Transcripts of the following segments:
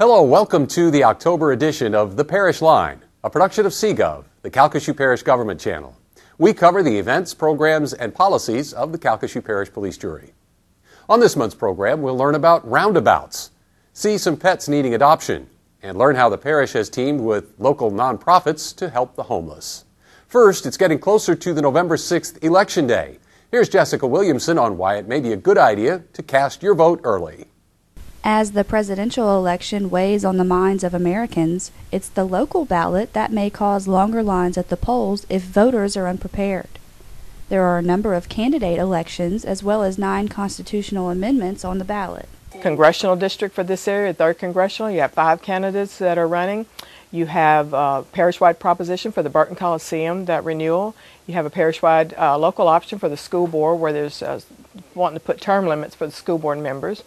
Hello, welcome to the October edition of The Parish Line, a production of CGov, the Calcasieu Parish Government Channel. We cover the events, programs, and policies of the Calcasieu Parish Police Jury. On this month's program, we'll learn about roundabouts, see some pets needing adoption, and learn how the parish has teamed with local nonprofits to help the homeless. First, it's getting closer to the November 6th Election Day. Here's Jessica Williamson on why it may be a good idea to cast your vote early. As the presidential election weighs on the minds of Americans, it's the local ballot that may cause longer lines at the polls if voters are unprepared. There are a number of candidate elections as well as 9 constitutional amendments on the ballot. Congressional district for this area, 3rd Congressional, you have 5 candidates that are running. You have a parish-wide proposition for the Burton Coliseum, that renewal. You have a parish-wide local option for the school board where there's wanting to put term limits for the school board members.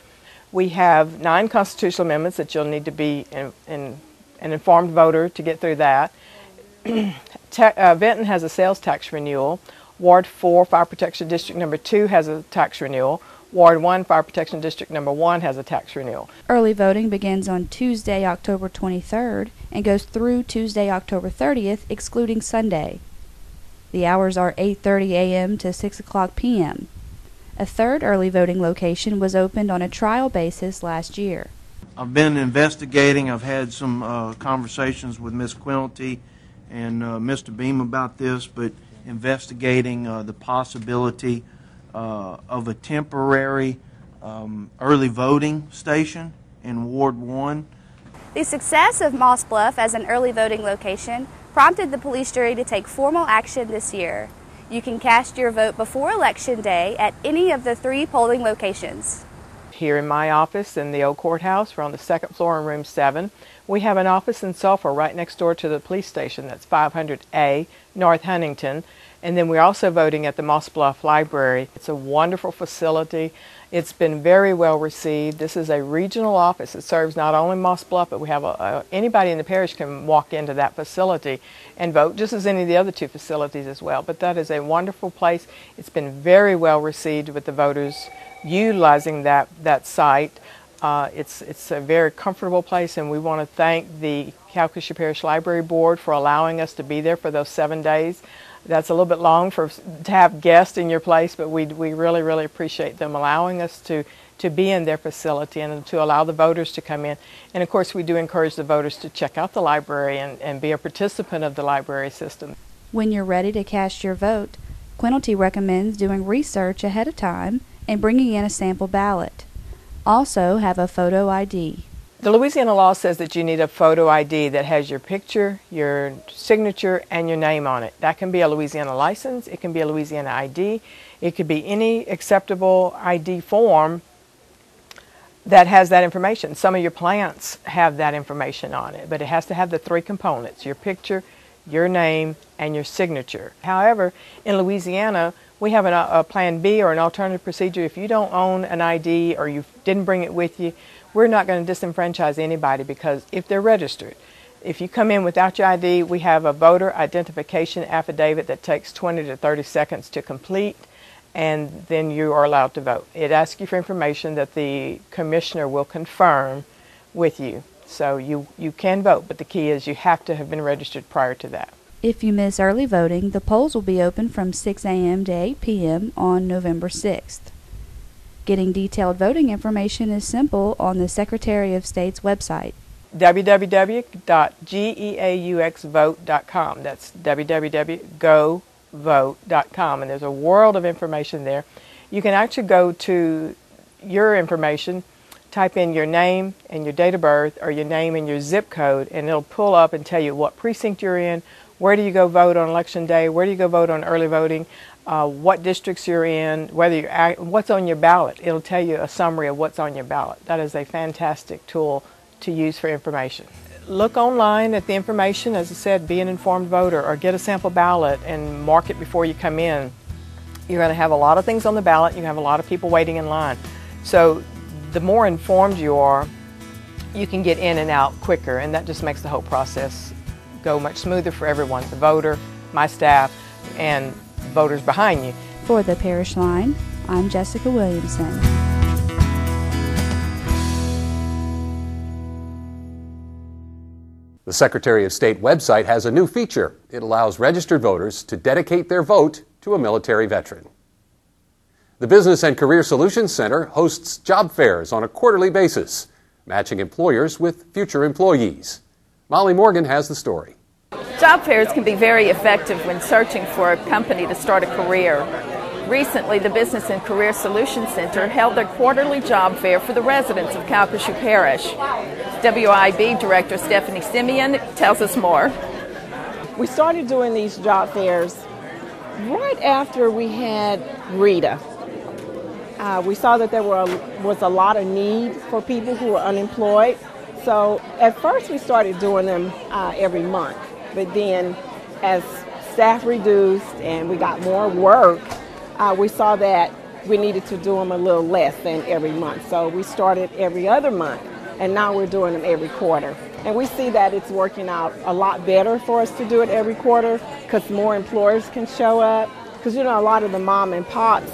We have 9 constitutional amendments that you'll need to be an informed voter to get through that. Benton has a sales tax renewal. Ward 4, Fire Protection District number 2 has a tax renewal. Ward 1, Fire Protection District number 1 has a tax renewal. Early voting begins on Tuesday, October 23rd and goes through Tuesday, October 30th, excluding Sunday. The hours are 8:30 a.m. to 6 o'clock p.m. A third early voting location was opened on a trial basis last year. I've been investigating. I've had some conversations with Ms. Quinty and Mr. Beam about this, but investigating the possibility of a temporary early voting station in Ward 1. The success of Moss Bluff as an early voting location prompted the police jury to take formal action this year. You can cast your vote before Election Day at any of the 3 polling locations. Here in my office in the old courthouse, we're on the 2nd floor in room 7. We have an office in Sulphur right next door to the police station. That's 500A North Huntington. And then we're also voting at the Moss Bluff Library. It's a wonderful facility. It's been very well received. This is a regional office. It serves not only Moss Bluff, but we have anybody in the parish can walk into that facility and vote, just as any of the other 2 facilities as well. But that is a wonderful place. It's been very well received with the voters utilizing that site. It's a very comfortable place, and we want to thank the Calcasieu Parish Library Board for allowing us to be there for those 7 days. That's a little bit long to have guests in your place, but we really, really appreciate them allowing us to be in their facility and to allow the voters to come in. And of course, we do encourage the voters to check out the library and be a participant of the library system. When you're ready to cast your vote, Quinty recommends doing research ahead of time and bringing in a sample ballot. Also have a photo ID. The Louisiana law says that you need a photo ID that has your picture, your signature, and your name on it. That can be a Louisiana license, it can be a Louisiana ID, it could be any acceptable ID form that has that information. Some of your plants have that information on it, but it has to have the 3 components: your picture, your name, and your signature. However, in Louisiana, we have a plan B or an alternative procedure. If you don't own an ID or you didn't bring it with you, we're not going to disenfranchise anybody, because if they're registered, if you come in without your ID, we have a voter identification affidavit that takes 20 to 30 seconds to complete, and then you are allowed to vote. It asks you for information that the commissioner will confirm with you. So you can vote, but the key is you have to have been registered prior to that. If you miss early voting, the polls will be open from 6 a.m. to 8 p.m. on November 6th. Getting detailed voting information is simple on the Secretary of State's website. www.geauxvote.com. That's www.govote.com, and there's a world of information there. You can actually go to your information, type in your name and your date of birth, or your name and your zip code, and it'll pull up and tell you what precinct you're in, where do you go vote on Election Day, where do you go vote on early voting, what districts you're in, what's on your ballot. It'll tell you a summary of what's on your ballot. That is a fantastic tool to use for information. Look online at the information. As I said, be an informed voter, or get a sample ballot and mark it before you come in. You're going to have a lot of things on the ballot. You're going to have a lot of people waiting in line. So the more informed you are, you can get in and out quicker, and that just makes the whole process go much smoother for everyone, the voter, my staff, and voters behind you. For the Parish Line, I'm Jessica Williamson. The Secretary of State website has a new feature. It allows registered voters to dedicate their vote to a military veteran. The Business and Career Solutions Center hosts job fairs on a quarterly basis, matching employers with future employees. Molly Morgan has the story. Job fairs can be very effective when searching for a company to start a career. Recently, the Business and Career Solutions Center held their quarterly job fair for the residents of Calcasieu Parish. WIB Director Stephanie Simeon tells us more. We started doing these job fairs right after we had Rita. We saw that there was a lot of need for people who were unemployed. So at first we started doing them every month. But then as staff reduced and we got more work, we saw that we needed to do them a little less than every month. So we started every other month, and now we're doing them every quarter. And we see that it's working out a lot better for us to do it every quarter because more employers can show up. Because, you know, a lot of the mom and pops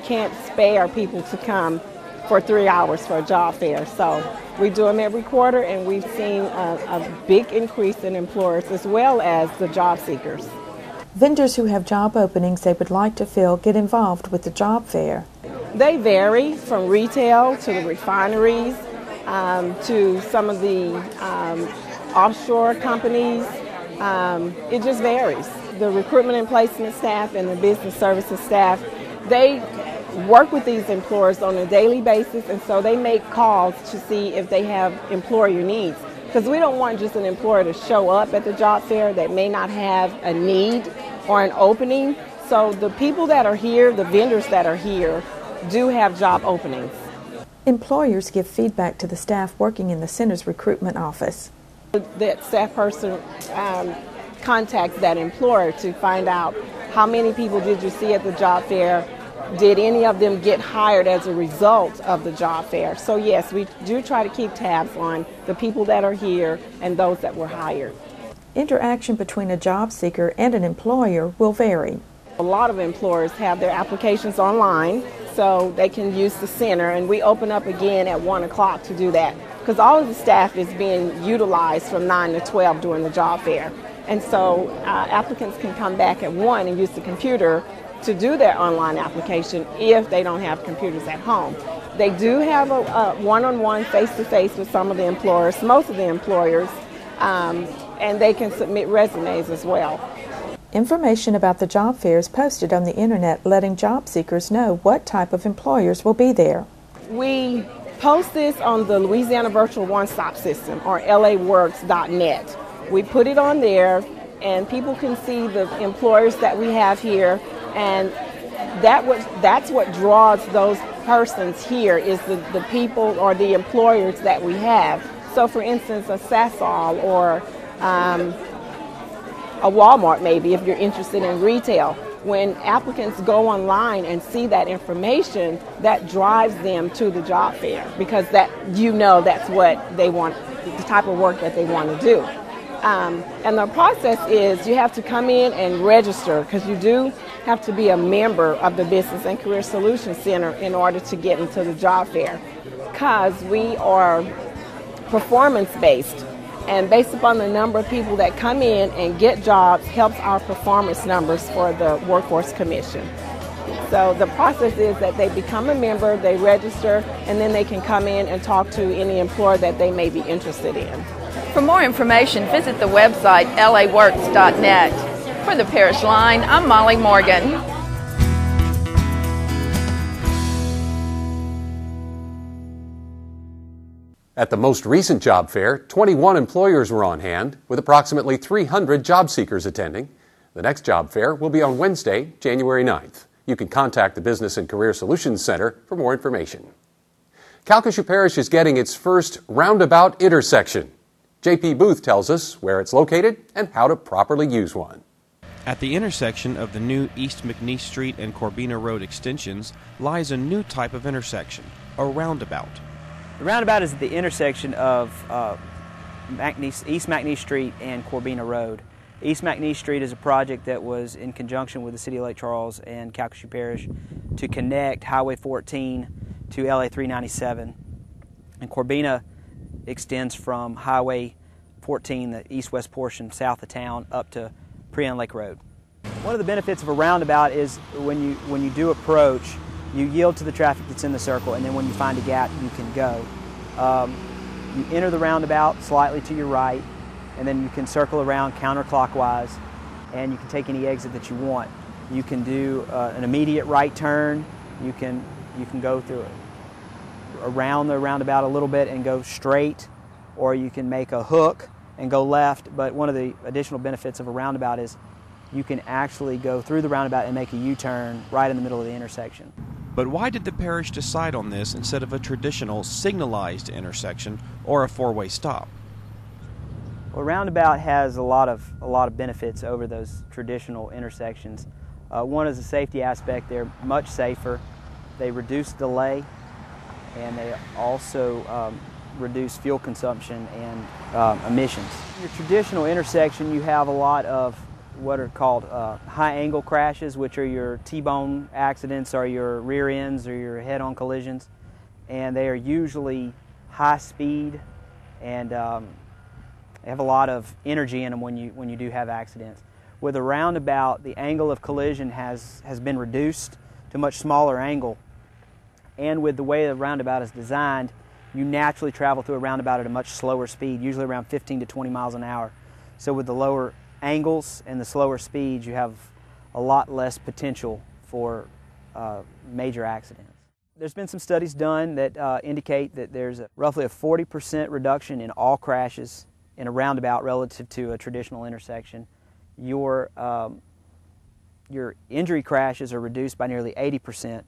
can't spare people to come for 3 hours for a job fair. So we do them every quarter, and we've seen a big increase in employers as well as the job seekers. Vendors who have job openings they would like to fill get involved with the job fair. They vary from retail to the refineries to some of the offshore companies. It just varies. The recruitment and placement staff and the business services staff, they work with these employers on a daily basis, and so they make calls to see if they have employer needs. Because we don't want just an employer to show up at the job fair that may not have a need or an opening. So the people that are here, the vendors that are here, do have job openings. Employers give feedback to the staff working in the center's recruitment office. That staff person contacts that employer to find out how many people did you see at the job fair. Did any of them get hired as a result of the job fair? So yes, we do try to keep tabs on the people that are here and those that were hired. Interaction between a job seeker and an employer will vary. A lot of employers have their applications online, so they can use the center, and we open up again at 1 o'clock to do that because all of the staff is being utilized from 9 to 12 during the job fair. And so applicants can come back at 1 and use the computer to do their online application if they don't have computers at home. They do have a one-on-one, face-to-face with some of the employers, most of the employers, and they can submit resumes as well. Information about the job fair is posted on the internet, letting job seekers know what type of employers will be there. We post this on the Louisiana Virtual One-Stop System, or laworks.net. We put it on there, and people can see the employers that we have here, and that's what draws those persons here is the people or the employers that we have. So for instance, a Sasol or a Walmart maybe, if you're interested in retail. When applicants go online and see that information, that drives them to the job fair because that's what they want, the type of work that they want to do. And the process is you have to come in and register because you do have to be a member of the Business and Career Solutions Center in order to get into the job fair because we are performance-based, and based upon the number of people that come in and get jobs helps our performance numbers for the Workforce Commission. So the process is that they become a member, they register, and then they can come in and talk to any employer that they may be interested in. For more information, visit the website laworks.net. For the Parish Line, I'm Molly Morgan. At the most recent job fair, 21 employers were on hand, with approximately 300 job seekers attending. The next job fair will be on Wednesday, January 9th. You can contact the Business and Career Solutions Center for more information. Calcasieu Parish is getting its first Roundabout intersection. J.P. Booth tells us where it's located and how to properly use one. At the intersection of the new East McNeese Street and Corbina Road extensions lies a new type of intersection, a roundabout. The roundabout is at the intersection of East McNeese Street and Corbina Road. East McNeese Street is a project that was in conjunction with the City of Lake Charles and Calcasieu Parish to connect Highway 14 to LA 397. And Corbina extends from Highway 14, the east-west portion south of town, up to Prion Lake Road. One of the benefits of a roundabout is when you do approach, you yield to the traffic that's in the circle, and then when you find a gap, you can go. You enter the roundabout slightly to your right, and then you can circle around counterclockwise, and you can take any exit that you want. You can do an immediate right turn. You can go through around the roundabout a little bit and go straight, or you can make a hook and go left. But one of the additional benefits of a roundabout is you can actually go through the roundabout and make a U-turn right in the middle of the intersection. But why did the parish decide on this instead of a traditional signalized intersection or a four-way stop? Well, a roundabout has a lot of benefits over those traditional intersections. One is the safety aspect. They're much safer. They reduce delay, and they also reduce fuel consumption and emissions. In your traditional intersection, you have a lot of what are called high-angle crashes, which are your T-bone accidents or your rear ends or your head-on collisions, and they are usually high speed and they have a lot of energy in them when you do have accidents. With a roundabout, the angle of collision has been reduced to a much smaller angle, and with the way the roundabout is designed, you naturally travel through a roundabout at a much slower speed, usually around 15 to 20 miles an hour. So with the lower angles and the slower speeds, you have a lot less potential for major accidents. There's been some studies done that indicate that there's roughly a 40% reduction in all crashes in a roundabout relative to a traditional intersection. Your injury crashes are reduced by nearly 80%,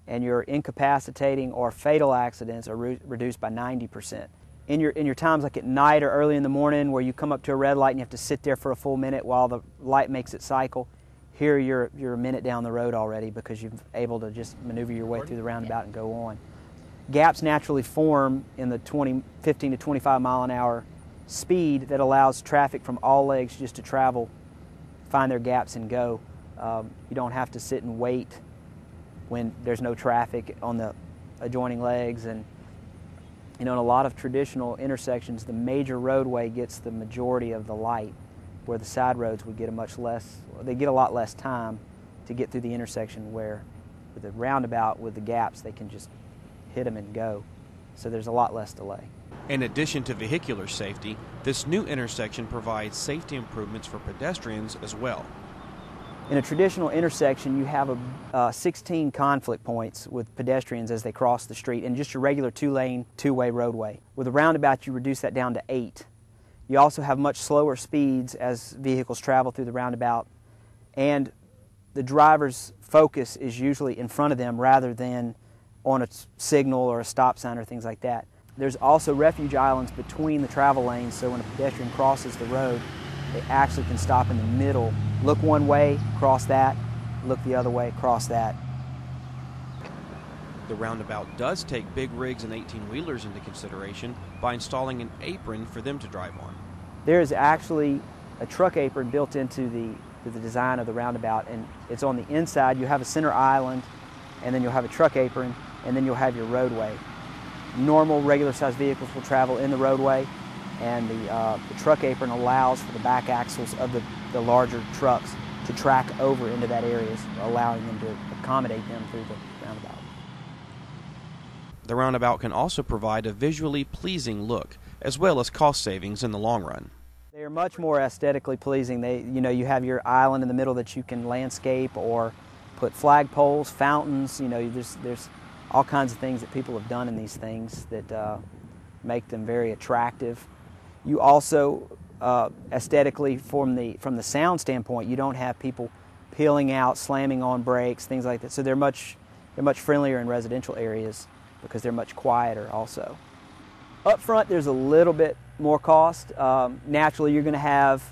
and your incapacitating or fatal accidents are reduced by 90%. In your times like at night or early in the morning where you come up to a red light and you have to sit there for a full minute while the light makes it cycle, here you're a minute down the road already because you're able to just maneuver your way through the roundabout and go on. Gaps naturally form in the 15 to 25 mile an hour speed that allows traffic from all legs just to travel, find their gaps and go. You don't have to sit and wait when there's no traffic on the adjoining legs. And in a lot of traditional intersections, the major roadway gets the majority of the light, where the side roads would get a lot less time to get through the intersection, where with the roundabout, with the gaps, they can just hit them and go. So there's a lot less delay. In addition to vehicular safety, this new intersection provides safety improvements for pedestrians as well. In a traditional intersection, you have 16 conflict points with pedestrians as they cross the street in just a regular two-lane, two-way roadway. With a roundabout, you reduce that down to 8. You also have much slower speeds as vehicles travel through the roundabout, and the driver's focus is usually in front of them rather than on a signal or a stop sign or things like that. There's also refuge islands between the travel lanes, so when a pedestrian crosses the road, they actually can stop in the middle, look one way, cross that, look the other way, cross that. The roundabout does take big rigs and 18-wheelers into consideration by installing an apron for them to drive on. There is actually a truck apron built into the design of the roundabout, and it's on the inside. You have a center island, and then you'll have a truck apron, and then you'll have your roadway. Normal, regular-sized vehicles will travel in the roadway, and the truck apron allows for the back axles of the larger trucks to track over into that area, allowing them to accommodate them through the roundabout. The roundabout can also provide a visually pleasing look, as well as cost savings in the long run. They are much more aesthetically pleasing. You have your island in the middle that you can landscape or put flagpoles, fountains. There's all kinds of things that people have done in these things that make them very attractive. You also, aesthetically, from the sound standpoint, you don't have people peeling out, slamming on brakes, things like that. So they're much friendlier in residential areas because they're much quieter also. Up front, there's a little bit more cost. Naturally, you're going to have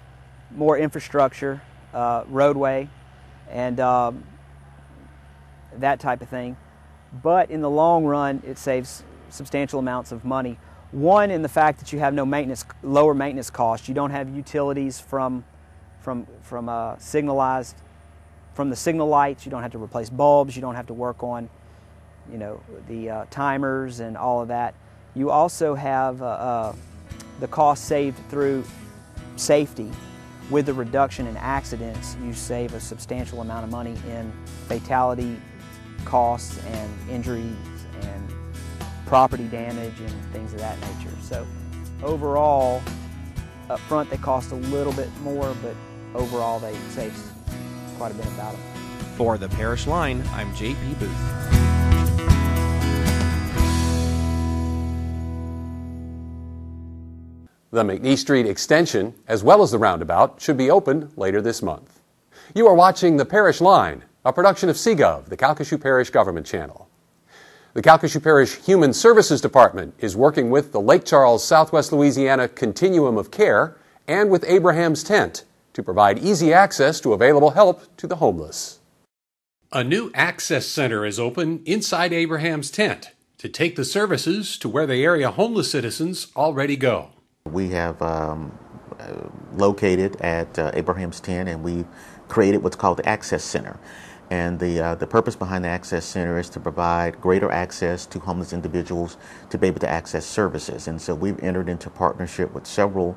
more infrastructure, roadway, and that type of thing. But in the long run, it saves substantial amounts of money. One, in the fact that you have lower maintenance costs. You don't have utilities from the signal lights. You don't have to replace bulbs. You don't have to work on, the timers and all of that. You also have the cost saved through safety, with the reduction in accidents, you save a substantial amount of money in fatality costs and injuries and property damage and things of that nature. So overall, up front they cost a little bit more, but overall they save quite a bit about them. For the Parish Line, I'm J.P. Booth. The McNeese Street extension, as well as the roundabout, should be opened later this month. You are watching The Parish Line, a production of CGov, the Calcasieu Parish Government Channel. The Calcasieu Parish Human Services Department is working with the Lake Charles, Southwest Louisiana Continuum of Care and with Abraham's Tent to provide easy access to available help to the homeless. A new access center is open inside Abraham's Tent to take the services to where the area homeless citizens already go. We have located at Abraham's Tent, and we created what's called the Access Center. And the purpose behind the Access Center is to provide greater access to homeless individuals to be able to access services. And so we've entered into partnership with several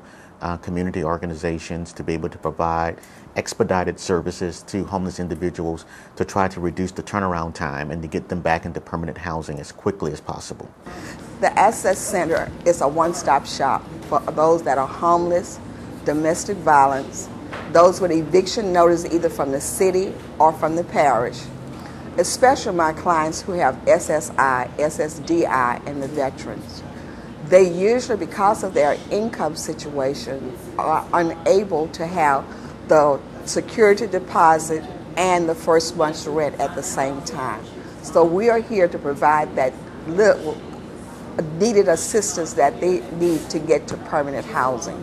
community organizations to be able to provide expedited services to homeless individuals to try to reduce the turnaround time and to get them back into permanent housing as quickly as possible. The Access Center is a one-stop shop for those that are homeless, domestic violence, those with eviction notice either from the city or from the parish, especially my clients who have SSI, SSDI, and the veterans. They usually, because of their income situation, are unable to have the security deposit and the first month's rent at the same time. So we are here to provide that little needed assistance that they need to get to permanent housing.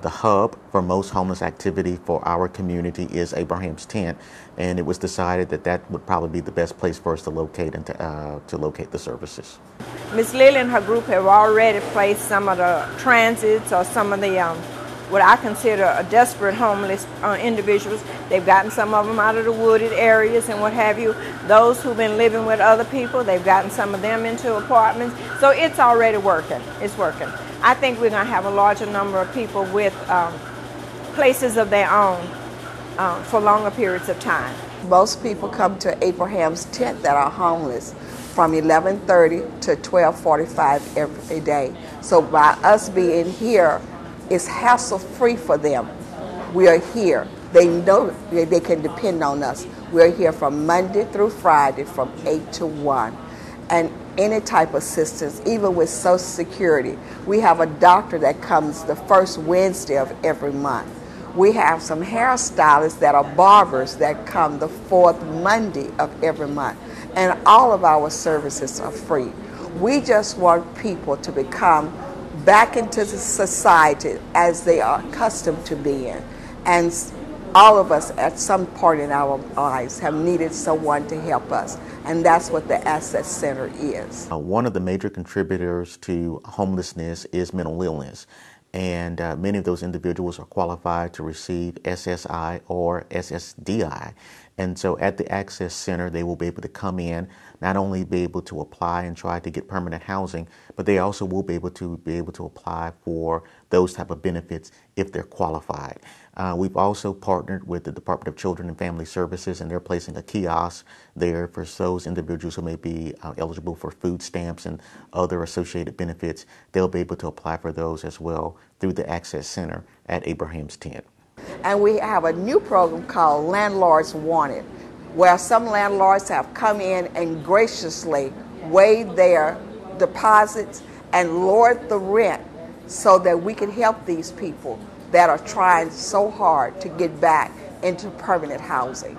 The hub for most homeless activity for our community is Abraham's Tent, and it was decided that that would probably be the best place for us to locate and to locate the services. Ms. Lily and her group have already placed some of the transits or some of the what I consider desperate homeless individuals. They've gotten some of them out of the wooded areas and what have you. Those who've been living with other people, they've gotten some of them into apartments. So it's already working. It's working. I think we're going to have a larger number of people with places of their own for longer periods of time. Most people come to Abraham's Tent that are homeless from 11:30 to 12:45 every day. So by us being here, it's hassle-free for them. We are here. They know they can depend on us. We're here from Monday through Friday from 8 to 1. And any type of assistance, even with Social Security. We have a doctor that comes the first Wednesday of every month. We have some hairstylists that are barbers that come the fourth Monday of every month. And all of our services are free. We just want people to become back into the society as they are accustomed to being. And all of us at some point in our lives have needed someone to help us. And that's what the Access Center is. One of the major contributors to homelessness is mental illness. And many of those individuals are qualified to receive SSI or SSDI. And so at the Access Center, they will be able to come in, not only be able to apply and try to get permanent housing, but they also will be able to apply for those type of benefits if they're qualified. We've also partnered with the Department of Children and Family Services, and they're placing a kiosk there for those individuals who may be eligible for food stamps and other associated benefits. They'll be able to apply for those as well through the Access Center at Abraham's Tent. And we have a new program called Landlords Wanted, where some landlords have come in and graciously waived their deposits and lowered the rent so that we can help these people that are trying so hard to get back into permanent housing.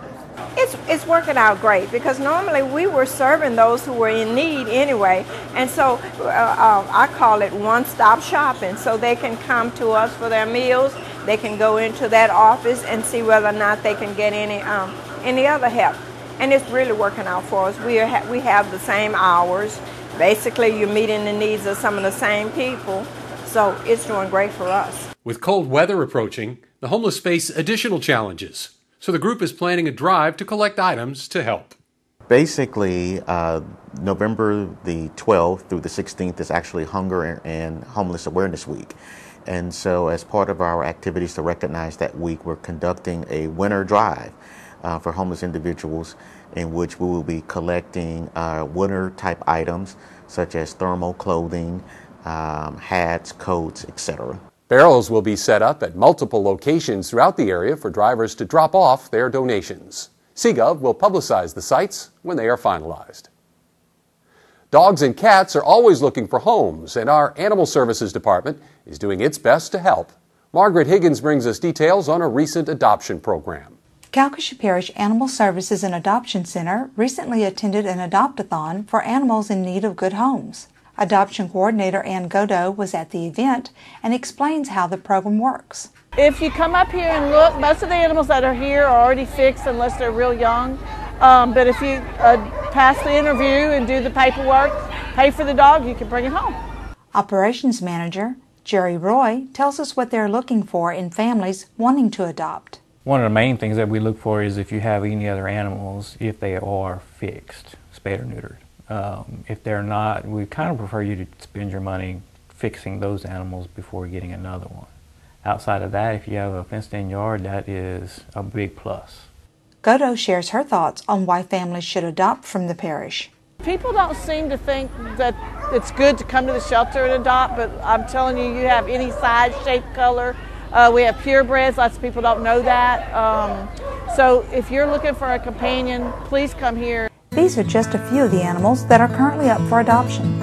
It's working out great because normally we were serving those who were in need anyway, and so I call it one-stop shopping. So they can come to us for their meals, they can go into that office and see whether or not they can get any other help, and it's really working out for us. We have the same hours. Basically, you're meeting the needs of some of the same people, so it's doing great for us. With cold weather approaching, the homeless face additional challenges. So the group is planning a drive to collect items to help. Basically, November the 12th through the 16th is actually Hunger and Homeless Awareness Week. And so as part of our activities to recognize that week, we're conducting a winter drive for homeless individuals, in which we will be collecting winter type items such as thermal clothing, hats, coats, etc. Barrels will be set up at multiple locations throughout the area for drivers to drop off their donations. CGov will publicize the sites when they are finalized. Dogs and cats are always looking for homes, and our Animal Services Department is doing its best to help. Margaret Higgins brings us details on a recent adoption program. Calcasieu Parish Animal Services and Adoption Center recently attended an adopt-a-thon for animals in need of good homes. Adoption Coordinator Ann Godot was at the event and explains how the program works. If you come up here and look, most of the animals that are here are already fixed unless they're real young. But if you pass the interview and do the paperwork, pay for the dog, you can bring it home. Operations Manager Jerry Roy tells us what they're looking for in families wanting to adopt. One of the main things that we look for is if you have any other animals, if they are fixed, spayed or neutered. If they're not, we kind of prefer you to spend your money fixing those animals before getting another one. Outside of that, if you have a fenced-in yard, that is a big plus. Godot shares her thoughts on why families should adopt from the parish. People don't seem to think that it's good to come to the shelter and adopt, but I'm telling you, you have any size, shape, color. We have purebreds, lots of people don't know that. So if you're looking for a companion, please come here. These are just a few of the animals that are currently up for adoption.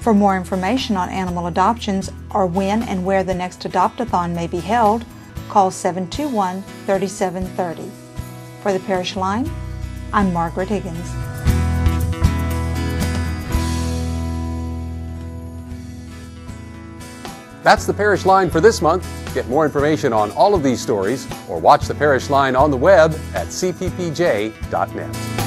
For more information on animal adoptions or when and where the next adopt-a-thon may be held, call 721-3730. For the Parish Line, I'm Margaret Higgins. That's the Parish Line for this month. Get more information on all of these stories or watch the Parish Line on the web at cppj.net.